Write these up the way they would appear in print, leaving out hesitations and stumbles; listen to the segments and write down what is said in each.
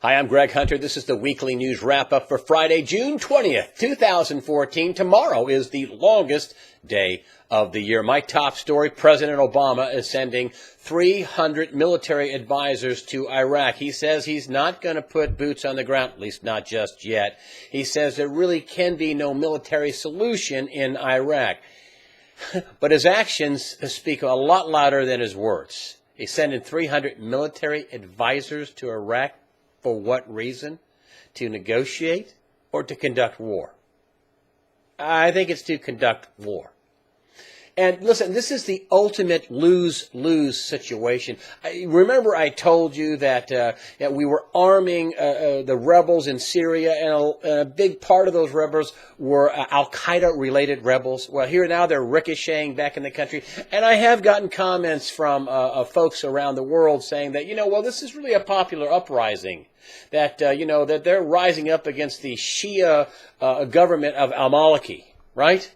Hi, I'm Greg Hunter. This is the weekly news wrap-up for Friday, June 20th, 2014. Tomorrow is the longest day of the year. My top story, President Obama is sending 300 military advisors to Iraq. He says he's not going to put boots on the ground, at least not just yet. He says there really can be no military solution in Iraq. But his actions speak a lot louder than his words. He's sending 300 military advisors to Iraq. For what reason? To negotiate or to conduct war? I think it's to conduct war. And listen, this is the ultimate lose-lose situation. Remember I told you that we were arming the rebels in Syria, and a big part of those rebels were Al-Qaeda-related rebels. Well, here now they're ricocheting back in the country. And I have gotten comments from folks around the world saying that, well, this is really a popular uprising. That, that they're rising up against the Shia government of al-Maliki, right?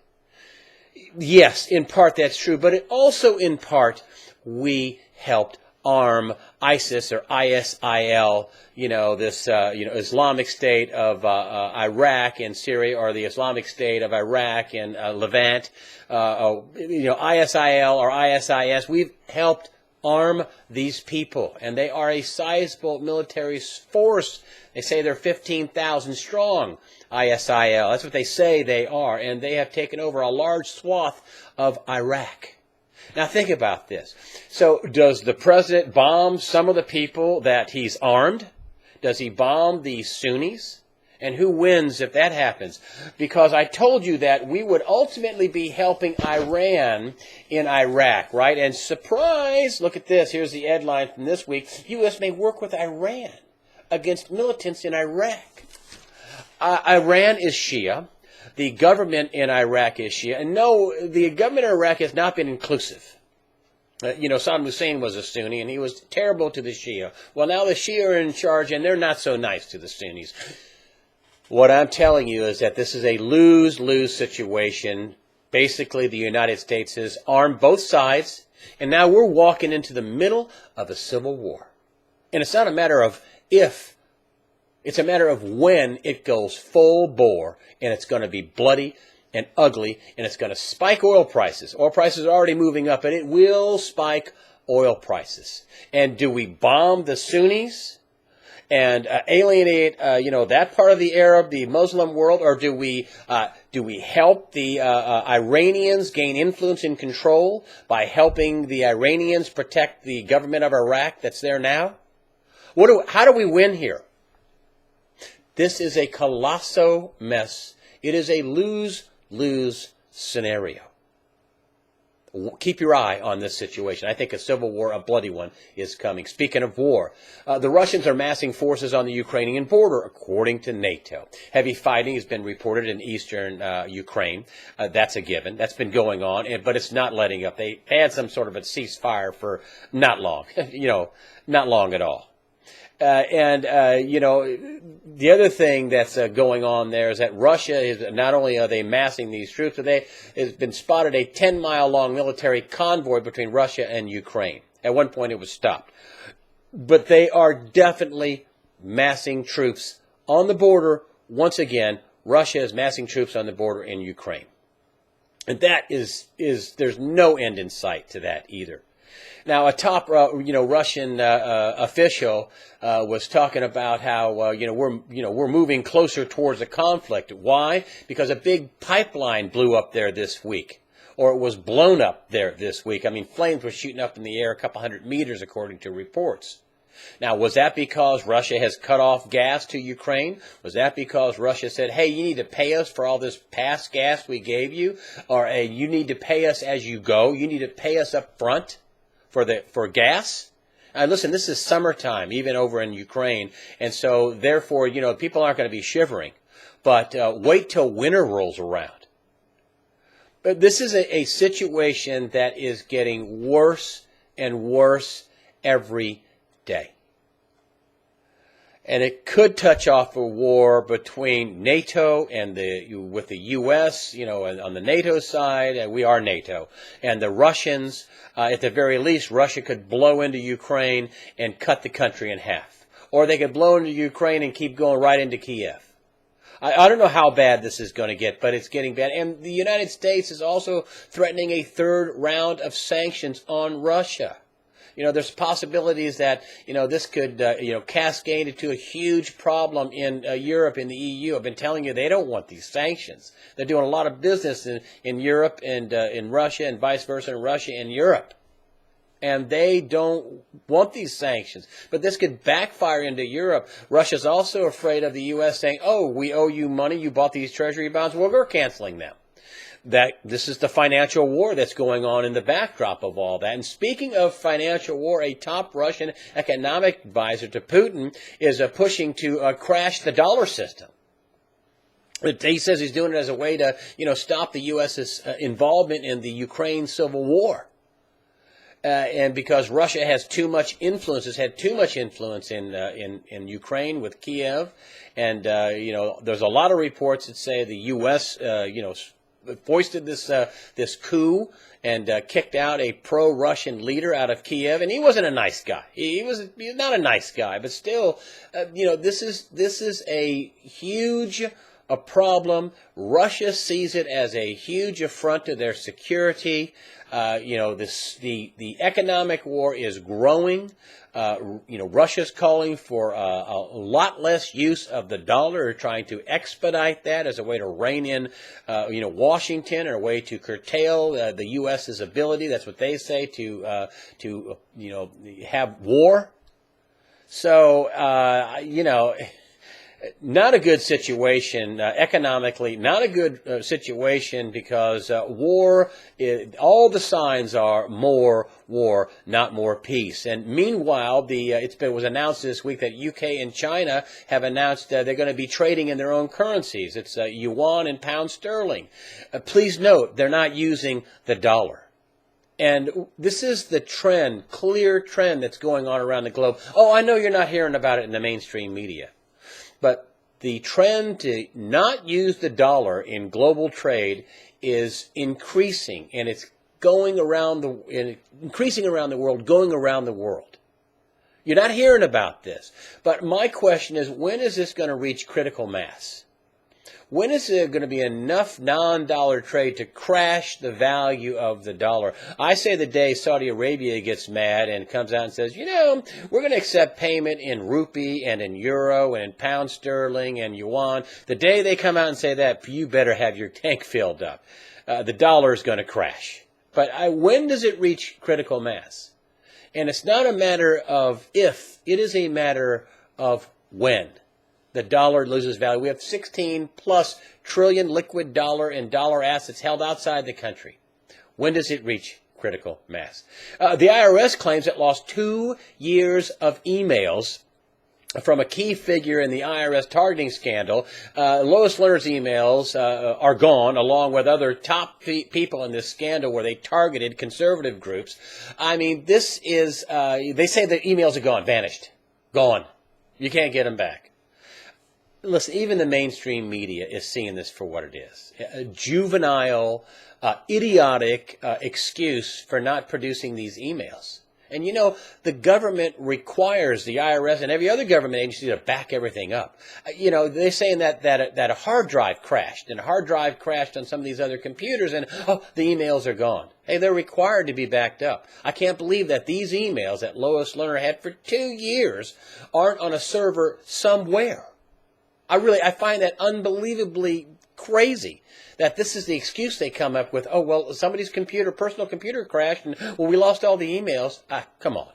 Yes, in part that's true, but it also in part we helped arm ISIS or ISIL, this Islamic State of Iraq and Syria, or the Islamic State of Iraq and Levant, ISIL or ISIS. We've helped arm these people, and they are a sizable military force. They say they're 15,000 strong, ISIL. That's what they say they are, and they have taken over a large swath of Iraq. Now think about this. So does the president bomb some of the people that he's armed? Does he bomb the Sunnis? And who wins if that happens? Because I told you that we would ultimately be helping Iran in Iraq, right? And surprise, look at this. Here's the headline from this week. U.S. may work with Iran against militants in Iraq. Iran is Shia. The government in Iraq is Shia. And no, the government in Iraq has not been inclusive. Saddam Hussein was a Sunni, and he was terrible to the Shia. Well, now the Shia are in charge, and they're not so nice to the Sunnis. What I'm telling you is that this is a lose-lose situation. Basically, the United States has armed both sides, and now we're walking into the middle of a civil war. And it's not a matter of if, it's a matter of when it goes full bore, and it's going to be bloody and ugly, and it's going to spike oil prices. Oil prices are already moving up, and it will spike oil prices. And do we bomb the Sunnis and alienate, that part of the Arab, the Muslim world, or do we help the Iranians gain influence and control by helping the Iranians protect the government of Iraq that's there now? How do we win here? This is a colossal mess. It is a lose-lose scenario. Keep your eye on this situation. I think a civil war, a bloody one, is coming. Speaking of war, the Russians are massing forces on the Ukrainian border, according to NATO. Heavy fighting has been reported in eastern Ukraine. That's a given. That's been going on, but it's not letting up. They had some sort of a ceasefire for not long, not long at all. The other thing that's going on there is that Russia is, not only are they massing these troops, but has been spotted a 10-mile-long military convoy between Russia and Ukraine. At one point it was stopped. But they are definitely massing troops on the border. Once again, Russia is massing troops on the border in Ukraine. And that is there's no end in sight to that either. Now, a top, Russian official was talking about how, we're moving closer towards a conflict. Why? Because a big pipeline blew up there this week, or it was blown up there this week. I mean, flames were shooting up in the air a couple hundred meters, according to reports. Now, was that because Russia has cut off gas to Ukraine? Was that because Russia said, hey, you need to pay us for all this past gas we gave you? Or you need to pay us as you go? You need to pay us up front for gas? Listen, this is summertime, even over in Ukraine. And so, therefore, people aren't going to be shivering. But wait till winter rolls around. But this is a situation that is getting worse and worse every day. And it could touch off a war between NATO and with the U.S., on the NATO side, and we are NATO, and the Russians. At the very least, Russia could blow into Ukraine and cut the country in half. or they could blow into Ukraine and keep going right into Kiev. I don't know how bad this is going to get, but it's getting bad. And the United States is also threatening a third round of sanctions on Russia. There's possibilities that, this could, cascade into a huge problem in Europe, in the EU. I've been telling you they don't want these sanctions. They're doing a lot of business in Europe and in Russia and vice versa in Russia and Europe. And they don't want these sanctions. But this could backfire into Europe. Russia's also afraid of the U.S. saying, oh, we owe you money. You bought these treasury bonds. Well, we're canceling them. This is the financial war that's going on in the backdrop of all that. And speaking of financial war, a top Russian economic advisor to Putin is pushing to crash the dollar system. He says he's doing it as a way to, stop the U.S.'s involvement in the Ukraine civil war. And because Russia has too much influence, has had too much influence in Ukraine with Kiev. And, there's a lot of reports that say the U.S., foisted this coup and kicked out a pro-Russian leader out of Kiev, and he wasn't a nice guy. He's not a nice guy, but still, this is a huge problem. Russia sees it as a huge affront to their security. The economic war is growing. Russia's calling for a lot less use of the dollar, or trying to expedite that as a way to rein in, Washington, or a way to curtail the U.S.'s ability. That's what they say to have war. So, not a good situation economically, not a good situation because war, all the signs are more war, not more peace. And meanwhile, it was announced this week that UK and China have announced they're going to be trading in their own currencies. It's yuan and pound sterling. Please note, they're not using the dollar. And this is the trend, clear trend that's going on around the globe. Oh, I know you're not hearing about it in the mainstream media. But the trend to not use the dollar in global trade is increasing, and it's increasing around the world, going around the world. You're not hearing about this. But my question is, when is this going to reach critical mass? When is there going to be enough non-dollar trade to crash the value of the dollar? I say the day Saudi Arabia gets mad and comes out and says, we're going to accept payment in rupee and in euro and in pound sterling and yuan. The day they come out and say that, you better have your tank filled up. The dollar is going to crash. But when does it reach critical mass? And it's not a matter of if, it is a matter of when. The dollar loses value. We have 16 plus trillion liquid dollar and dollar assets held outside the country. When does it reach critical mass? The IRS claims it lost 2 years of emails from a key figure in the IRS targeting scandal. Lois Lerner's emails are gone, along with other top people in this scandal where they targeted conservative groups. I mean, this is, they say the emails are gone, vanished, gone. You can't get them back. Listen, even the mainstream media is seeing this for what it is. A juvenile, idiotic excuse for not producing these emails. And the government requires the IRS and every other government agency to back everything up. They're saying that a hard drive crashed, and a hard drive crashed on some of these other computers, and the emails are gone. Hey, they're required to be backed up. I can't believe that these emails that Lois Lerner had for 2 years aren't on a server somewhere. I find that unbelievably crazy that this is the excuse they come up with. Oh, well, somebody's personal computer crashed, and, well, we lost all the emails. Come on.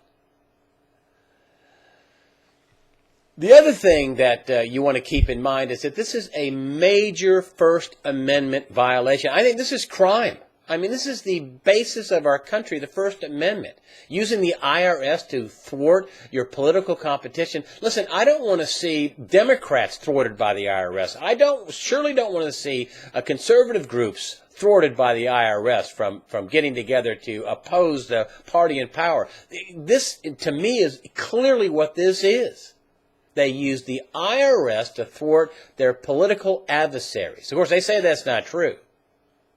The other thing that you want to keep in mind is that this is a major First Amendment violation. I think this is crime. I mean, this is the basis of our country, the First Amendment. Using the IRS to thwart your political competition. Listen, I don't want to see Democrats thwarted by the IRS. I surely don't want to see conservative groups thwarted by the IRS from getting together to oppose the party in power. This, to me, is clearly what this is. They use the IRS to thwart their political adversaries. Of course, they say that's not true.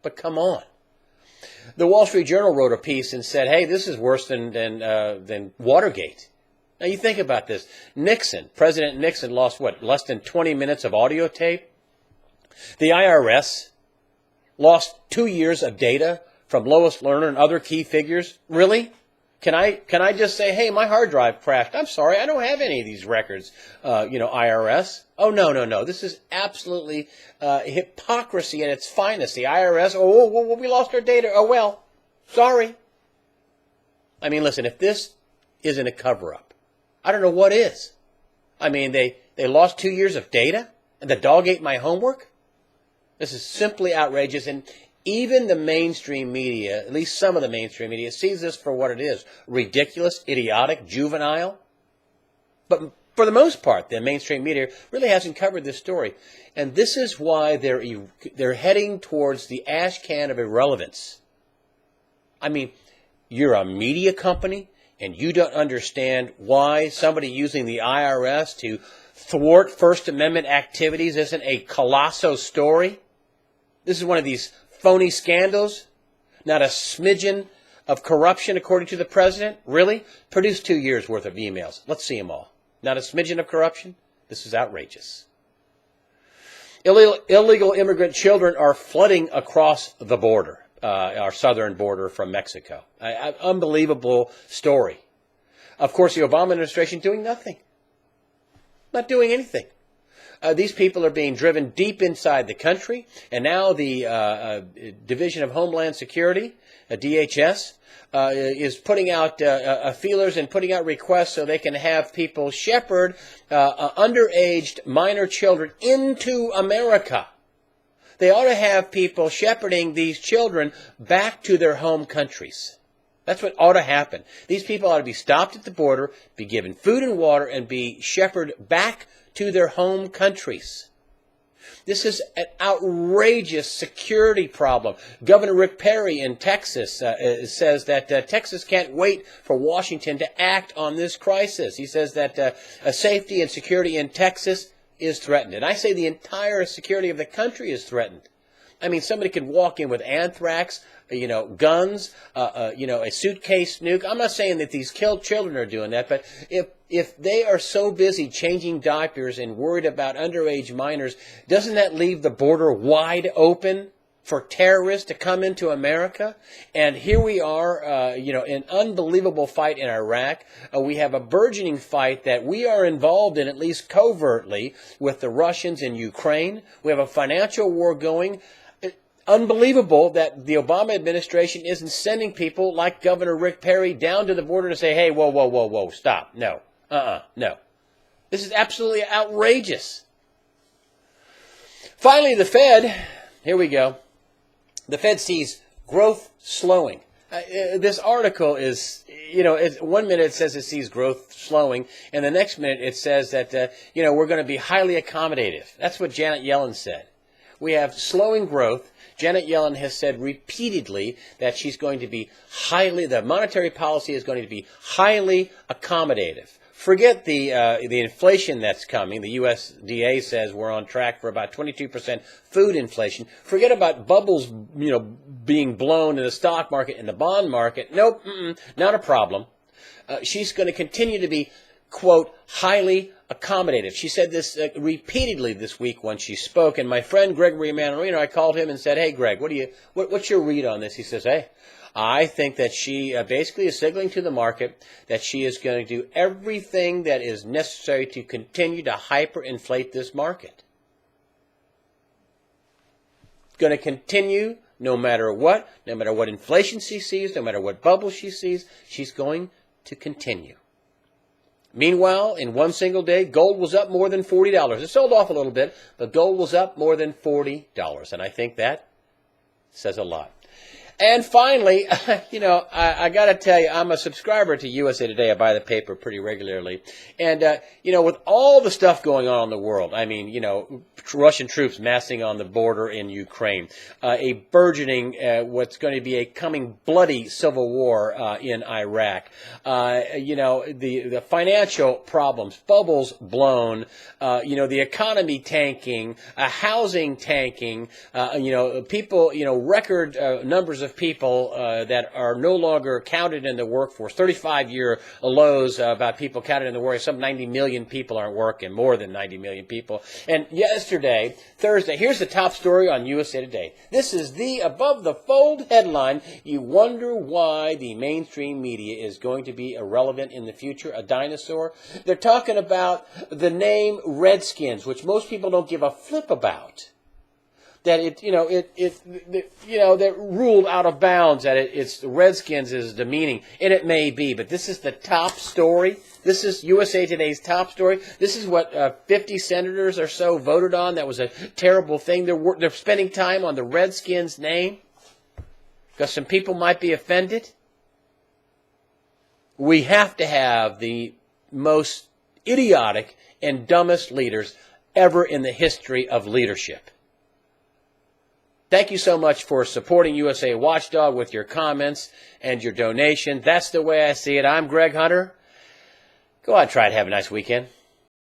But come on. The Wall Street Journal wrote a piece and said, hey, this is worse than Watergate. Now you think about this. President Nixon lost what, less than 20 minutes of audio tape? The IRS lost 2 years of data from Lois Lerner and other key figures? Really? Can I just say, hey, my hard drive crashed. I'm sorry, I don't have any of these records, IRS. Oh, no. This is absolutely hypocrisy at its finest. The IRS, we lost our data. Oh, well, sorry. I mean, listen, if this isn't a cover-up, I don't know what is. I mean, they lost 2 years of data, and the dog ate my homework? This is simply outrageous, and even the mainstream media, at least some of the mainstream media, sees this for what it is: ridiculous, idiotic, juvenile. But for the most part, the mainstream media really hasn't covered this story. And this is why they're heading towards the ash can of irrelevance. I mean, you're a media company, and you don't understand why somebody using the IRS to thwart First Amendment activities isn't a colossal story? This is one of these phony scandals? Not a smidgen of corruption, according to the president? Really? Produce 2 years' worth of emails. Let's see them all. Not a smidgen of corruption? This is outrageous. Illegal immigrant children are flooding across the border, our southern border from Mexico. Unbelievable story. Of course, the Obama administration doing nothing. Not doing anything. These people are being driven deep inside the country, and now the Division of Homeland Security, DHS, is putting out feelers and putting out requests so they can have people shepherd underaged minor children into America. They ought to have people shepherding these children back to their home countries. That's what ought to happen. These people ought to be stopped at the border, be given food and water, and be shepherded back to their home countries. This is an outrageous security problem. Governor Rick Perry in Texas says that Texas can't wait for Washington to act on this crisis. He says that safety and security in Texas is threatened. And I say the entire security of the country is threatened. I mean, somebody could walk in with anthrax, guns, a suitcase nuke. I'm not saying that these killed children are doing that, but if they are so busy changing diapers and worried about underage minors, doesn't that leave the border wide open for terrorists to come into America? And here we are, an unbelievable fight in Iraq. We have a burgeoning fight that we are involved in, at least covertly, with the Russians in Ukraine. We have a financial war going. Unbelievable that the Obama administration isn't sending people like Governor Rick Perry down to the border to say, hey, whoa, stop. No. No. This is absolutely outrageous. Finally, the Fed, here we go. The Fed sees growth slowing. This article is, 1 minute it says it sees growth slowing, and the next minute it says that, we're going to be highly accommodative. That's what Janet Yellen said. We have slowing growth. Janet Yellen has said repeatedly that she's going to be the monetary policy is going to be highly accommodative. Forget the inflation that's coming. The USDA says we're on track for about 22% food inflation. Forget about bubbles, being blown in the stock market and the bond market. Nope, not a problem. She's going to continue to be, quote, highly accommodative. She said this repeatedly this week when she spoke. And my friend Gregory Manarino, I called him and said, "Hey, Greg, what's your read on this?" He says, "Hey, I think that she basically is signaling to the market that she is going to do everything that is necessary to continue to hyperinflate this market. Going to continue no matter what inflation she sees, no matter what bubble she sees, she's going to continue." Meanwhile, in one single day, gold was up more than $40. It sold off a little bit, but gold was up more than $40. And I think that says a lot. And finally, I got to tell you, I'm a subscriber to USA Today. I buy the paper pretty regularly. And, with all the stuff going on in the world, I mean, Russian troops massing on the border in Ukraine, a burgeoning, what's going to be a coming bloody civil war in Iraq, the financial problems, bubbles blown, the economy tanking, housing tanking, people, record numbers of people that are no longer counted in the workforce. 35-year lows about people counted in the workforce. Some 90 million people aren't working, more than 90 million people. And yesterday, Thursday, here's the top story on USA Today. This is the above-the-fold headline. You wonder why the mainstream media is going to be irrelevant in the future, a dinosaur. They're talking about the name Redskins, which most people don't give a flip about. That they're ruled out of bounds. That it's the Redskins is demeaning, and it may be. But this is the top story. This is USA Today's top story. This is what 50 senators or so voted on. That was a terrible thing. They're spending time on the Redskins name because some people might be offended. We have to have the most idiotic and dumbest leaders ever in the history of leadership. Thank you so much for supporting USA Watchdog with your comments and your donation. That's the way I see it. I'm Greg Hunter. Go out and try to have a nice weekend.